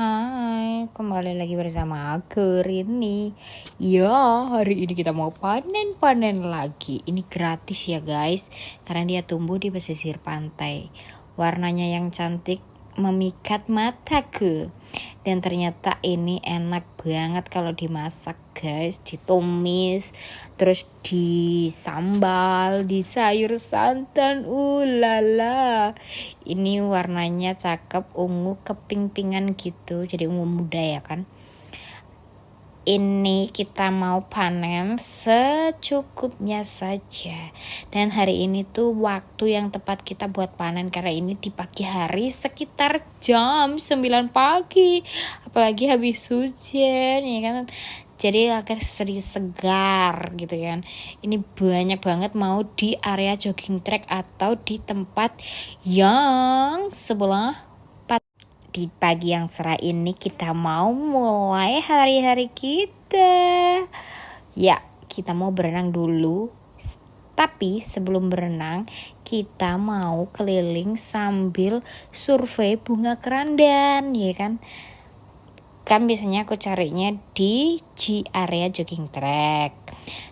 Hai, kembali lagi bersama aku Rini. Ya, hari ini kita mau panen lagi. Ini gratis ya guys, karena dia tumbuh di pesisir pantai. Warnanya yang cantik memikat mataku. Dan ternyata ini enak banget kalau dimasak guys, ditumis, terus disambal, di sayur santan, ulala. Ini warnanya cakep, ungu keping-pingan gitu, jadi ungu muda ya kan. Ini kita mau panen secukupnya saja. Dan hari ini tuh waktu yang tepat kita buat panen, karena ini di pagi hari sekitar jam 9 pagi. Apalagi habis hujan ya kan. Jadi agak sedikit segar gitu kan. Ini banyak banget mau di area jogging track atau di tempat yang sebelah. Di pagi yang cerah ini kita mau mulai hari-hari kita. Ya, kita mau berenang dulu. Tapi sebelum berenang, kita mau keliling sambil survei bunga kerandan, ya kan? Kan biasanya aku carinya di area jogging track.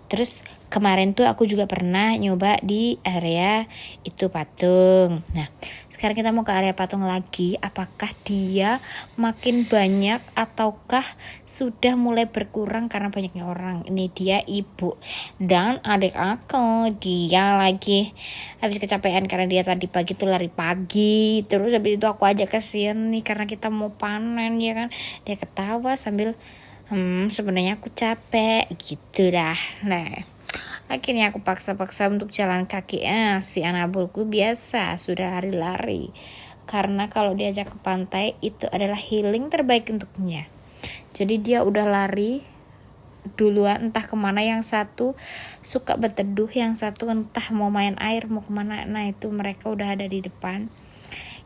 Terus kemarin tuh aku juga pernah nyoba di area itu patung. Nah, sekarang kita mau ke area patung lagi. Apakah dia makin banyak ataukah sudah mulai berkurang karena banyaknya orang? Ini dia ibu dan adik aku. Dia lagi habis kecapean karena dia tadi pagi tuh lari pagi. Terus habis itu aku ajak ke sini karena kita mau panen ya kan. Dia ketawa sambil sebenarnya aku capek gitu dah. Nah, akhirnya aku paksa-paksa untuk jalan kaki. Si anak bulku biasa sudah lari-lari. Karena kalau diajak ke pantai itu adalah healing terbaik untuknya. Jadi dia udah lari duluan entah kemana. Yang satu suka berteduh, yang satu entah mau main air, mau kemana. Nah itu mereka udah ada di depan.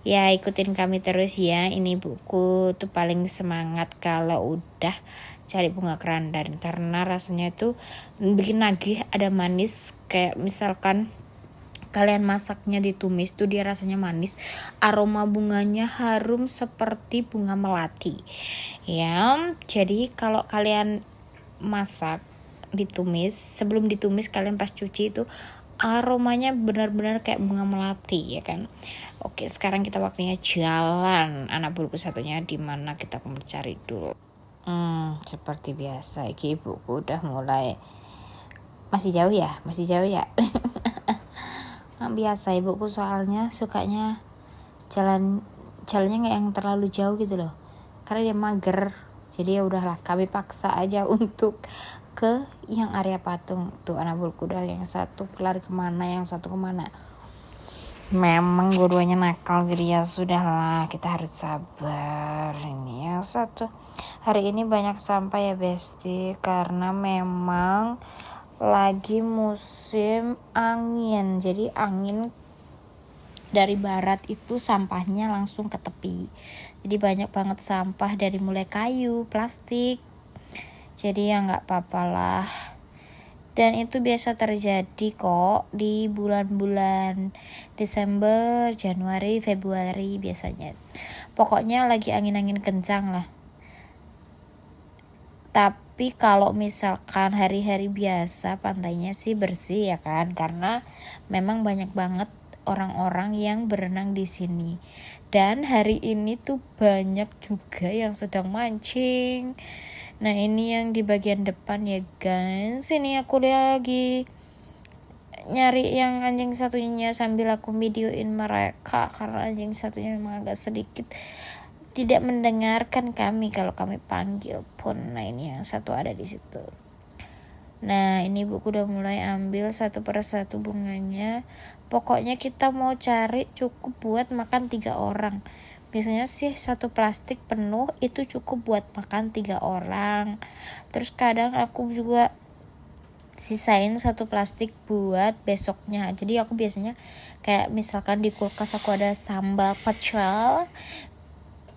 Ya ikutin kami terus ya. Ini buku tuh paling semangat kalau udah cari bunga kerandan, karena rasanya itu bikin nagih, ada manis. Kayak misalkan kalian masaknya ditumis tuh dia rasanya manis, aroma bunganya harum seperti bunga melati ya. Jadi kalau kalian masak ditumis, sebelum ditumis kalian pas cuci itu aromanya benar-benar kayak bunga melati ya kan. Oke, sekarang kita waktunya jalan. Anak bulku satunya di mana, kita akan mencari dulu. Seperti biasa ibuku udah mulai. Masih jauh ya biasa ibuku soalnya sukanya jalannya nggak yang terlalu jauh gitu loh, karena dia mager. Jadi ya udahlah, kami paksa aja untuk ke yang area patung. Tuh anak bulku udah, yang satu lari kemana, yang satu kemana. Memang dua-duanya nakal, jadi ya sudahlah, kita harus sabar. Ini yang satu hari ini banyak sampah ya besti, karena memang lagi musim angin. Jadi angin dari barat itu sampahnya langsung ke tepi. Jadi banyak banget sampah, dari mulai kayu, plastik. Jadi ya gak apa-apa lah. Dan itu biasa terjadi kok di bulan-bulan Desember, Januari, Februari biasanya. Pokoknya lagi angin-angin kencang lah. Tapi kalau misalkan hari-hari biasa pantainya sih bersih ya kan, karena memang banyak banget orang-orang yang berenang di sini. Dan hari ini tuh banyak juga yang sedang mancing. Nah ini yang di bagian depan ya guys. Ini aku lagi nyari yang anjing satunya sambil aku videoin mereka, karena anjing satunya memang agak sedikit tidak mendengarkan kami kalau kami panggil pun. Nah ini yang satu ada di situ. Nah ini buku udah mulai ambil satu persatu bunganya. Pokoknya kita mau cari cukup buat makan 3 orang. Biasanya sih satu plastik penuh itu cukup buat makan 3 orang. Terus kadang aku juga sisain satu plastik buat besoknya. Jadi aku biasanya kayak misalkan di kulkas aku ada sambal pecel,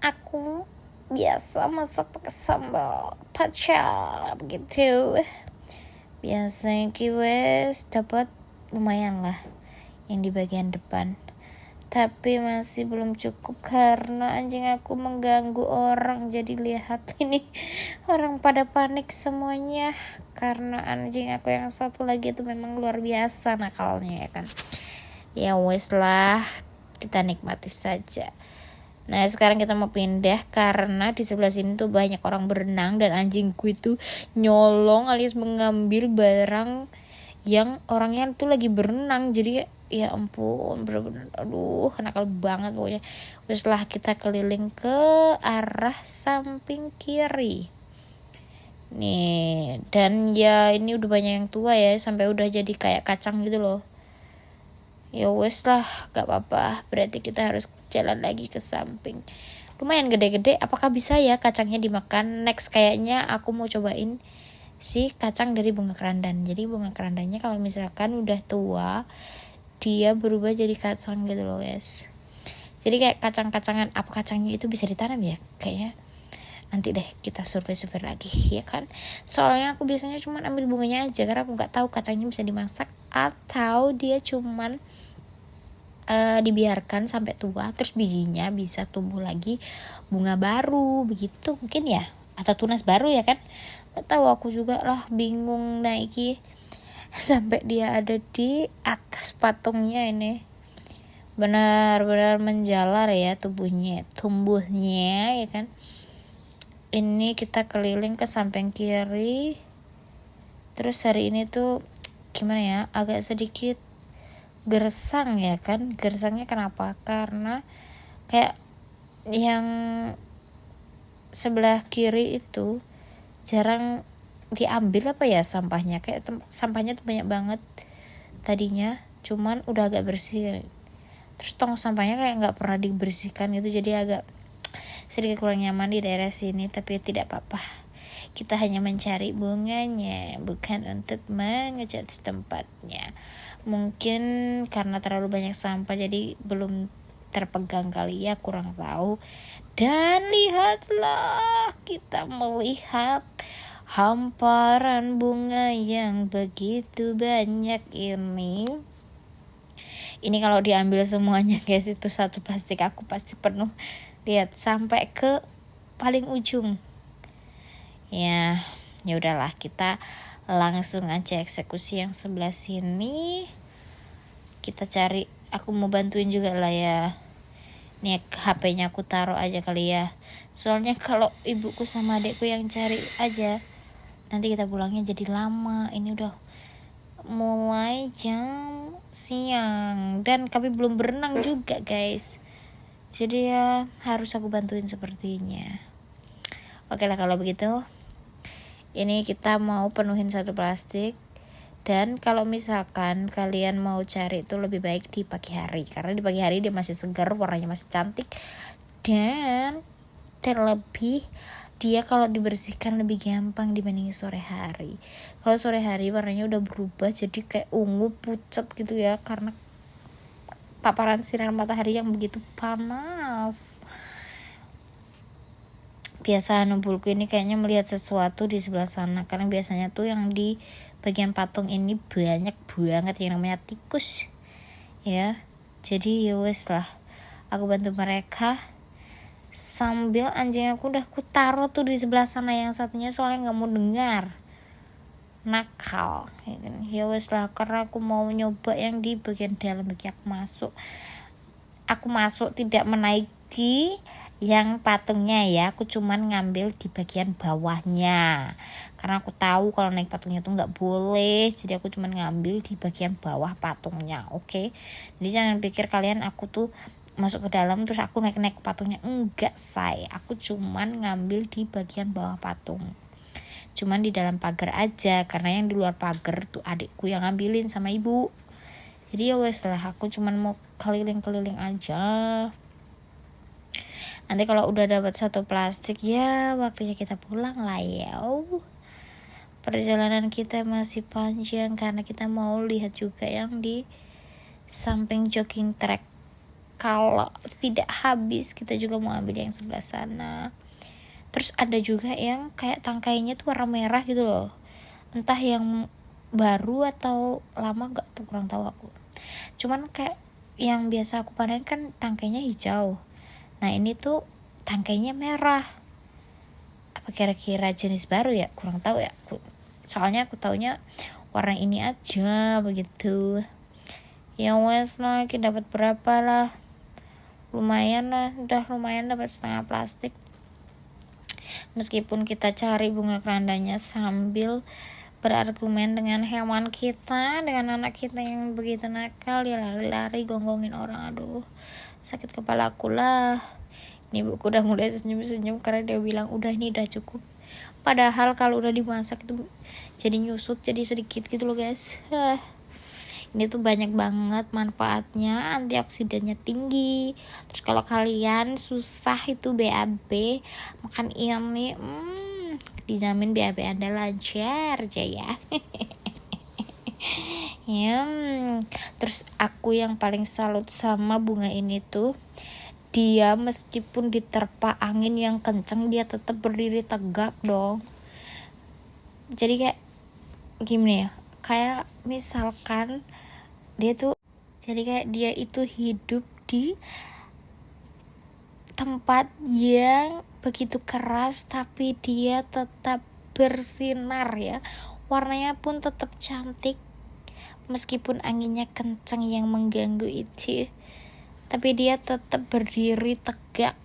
aku biasa masak pakai sambal pecel begitu. Biasanya kiwes dapat lumayan lah yang di bagian depan. Tapi masih belum cukup karena anjing aku mengganggu orang. Jadi lihat ini orang pada panik semuanya karena anjing aku yang satu lagi itu memang luar biasa nakalnya ya kan. Ya wes lah, kita nikmati saja. Nah sekarang kita mau pindah karena di sebelah sini tuh banyak orang berenang dan anjingku itu nyolong alias mengambil barang yang orangnya tuh lagi berenang. Jadi ya ampun, bener-bener aduh nakal banget pokoknya. Setelah kita keliling ke arah samping kiri nih, dan ya ini udah banyak yang tua ya, sampai udah jadi kayak kacang gitu loh. Ya wes lah, gak apa-apa, berarti kita harus jalan lagi ke samping. Lumayan gede-gede, apakah bisa ya kacangnya dimakan? Next kayaknya aku mau cobain si kacang dari bunga kerandan. Jadi bunga kerandannya kalau misalkan udah tua, dia berubah jadi kacang gitu loh guys. Jadi kayak kacang-kacangan, apa kacangnya itu bisa ditanam ya? Kayaknya nanti deh kita survei lagi ya kan. Soalnya aku biasanya cuma ambil bunganya aja karena aku nggak tahu kacangnya bisa dimasak atau dia cuman dibiarkan sampai tua terus bijinya bisa tumbuh lagi bunga baru begitu mungkin ya, atau tunas baru ya kan. Nggak tahu aku juga lah, bingung naiki sampai dia ada di atas patungnya ini. Benar-benar menjalar ya tumbuhnya ya kan. Ini kita keliling ke samping kiri. Terus hari ini tuh gimana ya, agak sedikit gersang ya kan. Gersangnya kenapa? Karena kayak yang sebelah kiri itu jarang diambil apa ya sampahnya. Kayak sampahnya tuh banyak banget tadinya, cuman udah agak bersih. Terus tong sampahnya kayak nggak pernah dibersihkan itu, jadi agak sedikit kurang nyaman di daerah sini. Tapi tidak apa-apa, kita hanya mencari bunganya, bukan untuk mengecat tempatnya. Mungkin karena terlalu banyak sampah jadi belum terpegang kali ya, kurang tahu. Dan lihatlah, kita melihat hamparan bunga yang begitu banyak ini. Ini kalau diambil semuanya guys, itu satu plastik aku pasti penuh. Lihat sampai ke paling ujung. Ya udahlah, kita langsung aja eksekusi yang sebelah sini. Kita cari, aku mau bantuin juga lah ya. Nih HP-nya aku taruh aja kali ya. Soalnya kalau ibuku sama adekku yang cari aja, nanti kita pulangnya jadi lama. Ini udah mulai jam siang dan kami belum berenang juga guys. Jadi ya harus aku bantuin sepertinya. Oke lah kalau begitu. Ini kita mau penuhin satu plastik. Dan kalau misalkan kalian mau cari itu lebih baik di pagi hari, karena di pagi hari dia masih segar, warnanya masih cantik. Dan terlebih dia kalau dibersihkan lebih gampang dibanding sore hari. Kalau sore hari warnanya udah berubah jadi kayak ungu pucat gitu ya, karena paparan sinar matahari yang begitu panas. Biasa nubulku ini kayaknya melihat sesuatu di sebelah sana, karena biasanya tuh yang di bagian patung ini banyak banget yang namanya tikus ya. Jadi ya wes lah, aku bantu mereka sambil anjing aku udah aku taruh tuh di sebelah sana yang satunya, soalnya nggak mau dengar, nakal ya wes lah. Karena aku mau nyoba yang di bagian dalam, bagi aku masuk tidak menaiki yang patungnya ya, aku cuman ngambil di bagian bawahnya karena aku tahu kalau naik patungnya tuh nggak boleh. Jadi aku cuman ngambil di bagian bawah patungnya. Oke, jadi jangan pikir kalian aku tuh masuk ke dalam terus aku naik patungnya, enggak say, aku cuman ngambil di bagian bawah patung, cuman di dalam pagar aja, karena yang di luar pagar tuh adikku yang ngambilin sama ibu. Jadi ya wes lah, aku cuman mau keliling-keliling aja. Nanti kalau udah dapat satu plastik ya waktunya kita pulang lah ya. Perjalanan kita masih panjang karena kita mau lihat juga yang di samping jogging track. Kalau tidak habis kita juga mau ambil yang sebelah sana. Terus ada juga yang kayak tangkainya tuh warna merah gitu loh, entah yang baru atau lama, gak tuh kurang tahu aku. Cuman kayak yang biasa aku panen kan tangkainya hijau. Nah ini tuh tangkainya merah. Apa kira-kira jenis baru ya? Kurang tahu ya. Soalnya aku taunya warna ini aja begitu. Ya wes lah, kita dapat berapa lah? Lumayan lah, udah lumayan dapat setengah plastik. Meskipun kita cari bunga kerandanya sambil berargumen dengan hewan kita, dengan anak kita yang begitu nakal, dia lari-lari gonggongin orang. Aduh, sakit kepala aku lah. Ini buku udah mulai senyum-senyum karena dia bilang udah, ini udah cukup. Padahal kalau udah dimasak itu jadi nyusut, jadi sedikit gitu loh guys. Ini tuh banyak banget manfaatnya, antioksidannya tinggi. Terus kalau kalian susah itu BAB, makan ini dijamin BAB Anda lancar aja ya. Terus aku yang paling salut sama bunga ini tuh, dia meskipun diterpa angin yang kenceng, dia tetap berdiri tegak dong. Jadi kayak gimana ya, kayak misalkan dia tuh, jadi kayak dia itu hidup di tempat yang begitu keras, tapi dia tetap bersinar ya. Warnanya pun tetap cantik meskipun anginnya kencang yang mengganggu itu, tapi dia tetap berdiri tegak.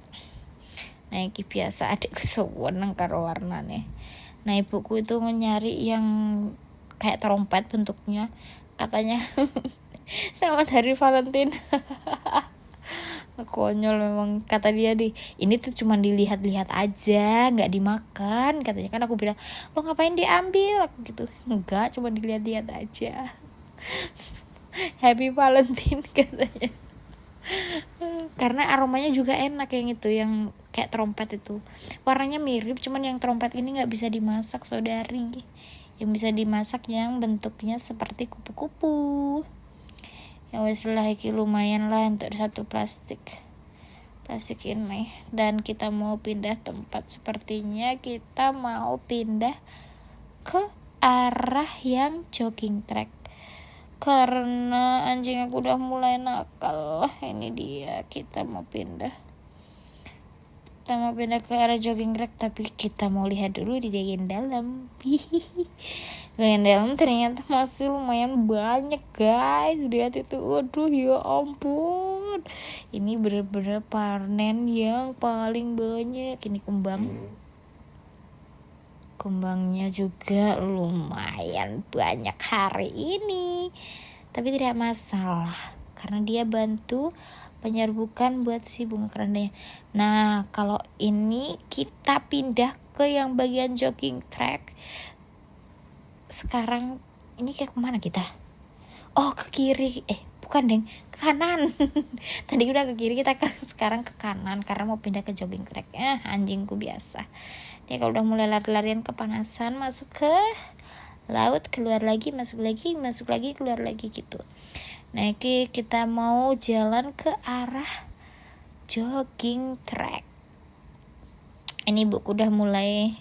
Nah ini biasa adikku seneng karo warnanya. Nah ibuku itu nyari yang kayak trompet bentuknya, katanya selamat hari Valentine. Konyol memang, kata dia ini tuh cuma dilihat-lihat aja, nggak dimakan katanya. Kan aku bilang, lo ngapain diambil? Aku gitu, enggak, cuma dilihat-lihat aja. Happy Valentine katanya. Karena aromanya juga enak yang itu, yang kayak trompet itu. Warnanya mirip, cuman yang trompet ini nggak bisa dimasak saudari. Yang bisa dimasak yang bentuknya seperti kupu-kupu. Ya wes lah, lumayan lah untuk satu plastik ini. Dan kita mau pindah tempat, sepertinya kita mau pindah ke arah yang jogging track karena anjing aku udah mulai nakal. Ini dia, kita mau pindah ke arah jogging track, tapi kita mau lihat dulu di bagian dalam. Bagian dalam ternyata masih lumayan banyak guys, lihat itu, waduh ya ampun, ini bener-bener panen yang paling banyak. Ini kembangnya juga lumayan banyak hari ini, tapi tidak masalah karena dia bantu penyerbukan buat si bunga kerandanya. Nah kalau ini kita pindah ke yang bagian jogging track. Sekarang ini kayak kemana kita? Oh ke kiri, bukan deng, ke kanan. Tadi udah ke kiri, kita sekarang ke kanan karena mau pindah ke jogging track. Anjingku biasa dia kalau udah mulai lari-larian kepanasan, masuk ke laut, keluar lagi, masuk lagi, keluar lagi gitu. Nah ini kita mau jalan ke arah jogging track. Ini buku udah mulai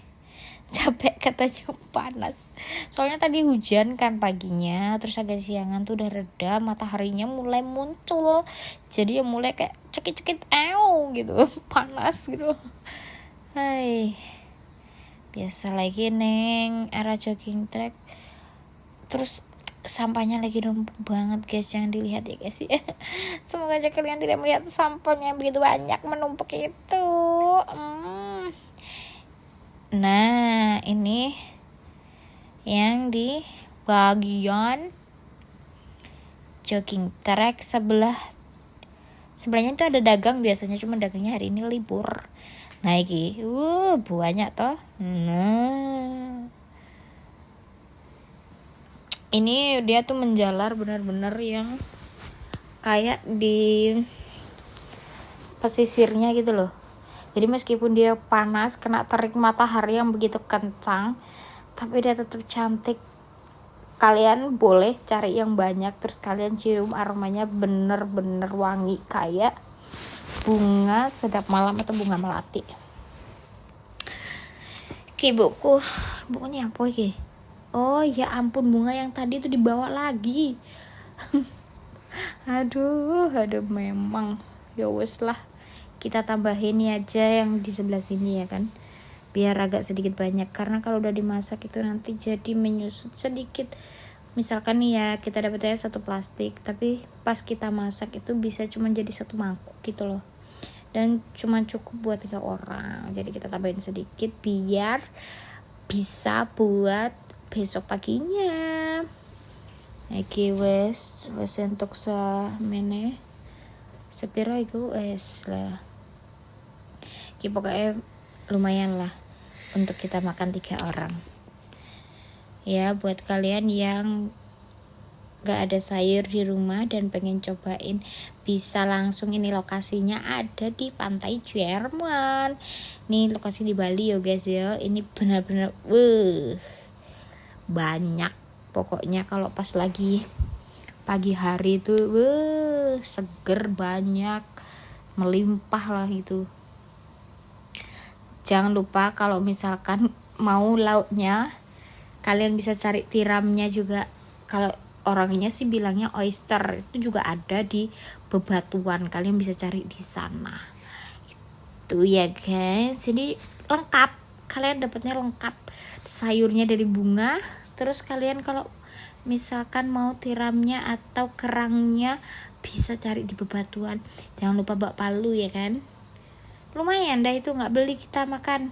capek, katanya panas. Soalnya tadi hujan kan paginya, terus agak siangan tuh udah reda, mataharinya mulai muncul. Jadi ya mulai kayak cekit-cekit gitu, panas gitu. Hai. Biasa lagi neng arah jogging track. Terus sampahnya lagi numpuk banget guys, jangan dilihat ya guys ya. Semoga aja kalian tidak melihat sampahnya yang begitu banyak menumpuk itu. Nah ini yang di bagian jogging track sebelahnya itu ada dagang biasanya, cuma dagangnya hari ini libur. Nah ini banyak toh. Nah ini dia tuh menjalar benar-benar yang kayak di pesisirnya gitu loh. Jadi meskipun dia panas, kena terik matahari yang begitu kencang, tapi dia tetap cantik. Kalian boleh cari yang banyak, terus kalian cium aromanya bener-bener wangi kayak bunga sedap malam atau bunga melati. Oke bukunya apa iki? Oh ya ampun, bunga yang tadi itu dibawa lagi. Aduh memang ya wes lah, kita tambahin ini aja yang di sebelah sini ya kan, biar agak sedikit banyak, karena kalau udah dimasak itu nanti jadi menyusut sedikit. Misalkan nih ya kita dapetnya 1 plastik, tapi pas kita masak itu bisa cuma jadi 1 mangkuk gitu loh, dan cuma cukup buat 3 orang. Jadi kita tambahin sedikit biar bisa buat besok paginya. Iki wes entuk mene sepiro iku wes lah. Iki pokoknya lumayan lah untuk kita makan 3 orang. Ya buat kalian yang gak ada sayur di rumah dan pengen cobain, bisa langsung, ini lokasinya ada di pantai Jerman. Ini lokasi di Bali ya guys ya. Ini benar-benar banyak. Pokoknya kalau pas lagi pagi hari itu seger, banyak, melimpah lah itu. Jangan lupa kalau misalkan mau lauknya, kalian bisa cari tiramnya juga. Kalau orangnya sih bilangnya oyster, itu juga ada di Bebatuan, kalian bisa cari di sana. Itu ya guys, jadi lengkap, kalian dapatnya lengkap, sayurnya dari bunga. Terus kalian kalau misalkan mau tiramnya atau kerangnya bisa cari di Bebatuan. Jangan lupa bawa palu ya kan, lumayan dah itu, nggak beli, kita makan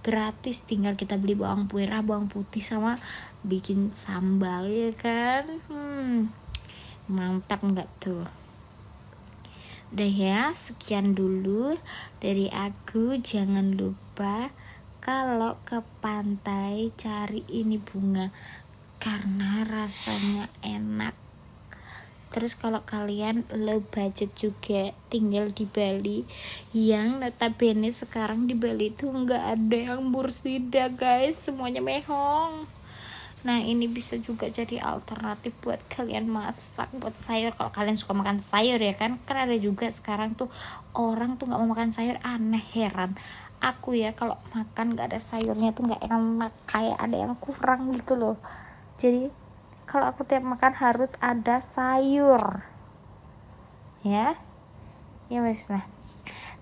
gratis, tinggal kita beli bawang merah, bawang putih, sama bikin sambal ya kan. Mantap nggak tuh? Udah ya, sekian dulu dari aku. Jangan lupa kalau ke pantai cari ini bunga, karena rasanya enak. Terus kalau kalian low budget juga, tinggal di Bali, yang notabene sekarang di Bali itu nggak ada yang mursida guys, semuanya mehong. Nah ini bisa juga jadi alternatif buat kalian masak, buat sayur. Kalau kalian suka makan sayur ya kan, ada juga sekarang tuh orang tuh nggak mau makan sayur, aneh, heran aku ya, kalau makan nggak ada sayurnya tuh nggak enak, kayak ada yang kurang gitu loh. Jadi kalau aku tiap makan harus ada sayur ya wes lah.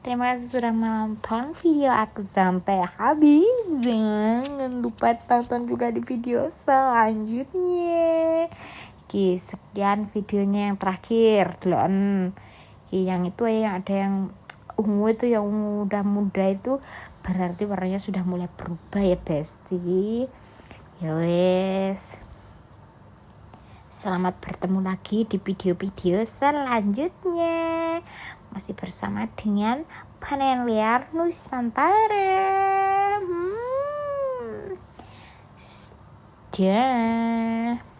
Terima kasih sudah menonton video aku sampai habis. Jangan lupa tonton juga di video selanjutnya. Oke, sekian videonya yang terakhir. Yang itu yang ada yang ungu itu, yang udah muda itu berarti warnanya sudah mulai berubah ya besti. Ya wes. Selamat bertemu lagi di video-video selanjutnya. Masih bersama dengan Panen Liar Nusantara. Dah.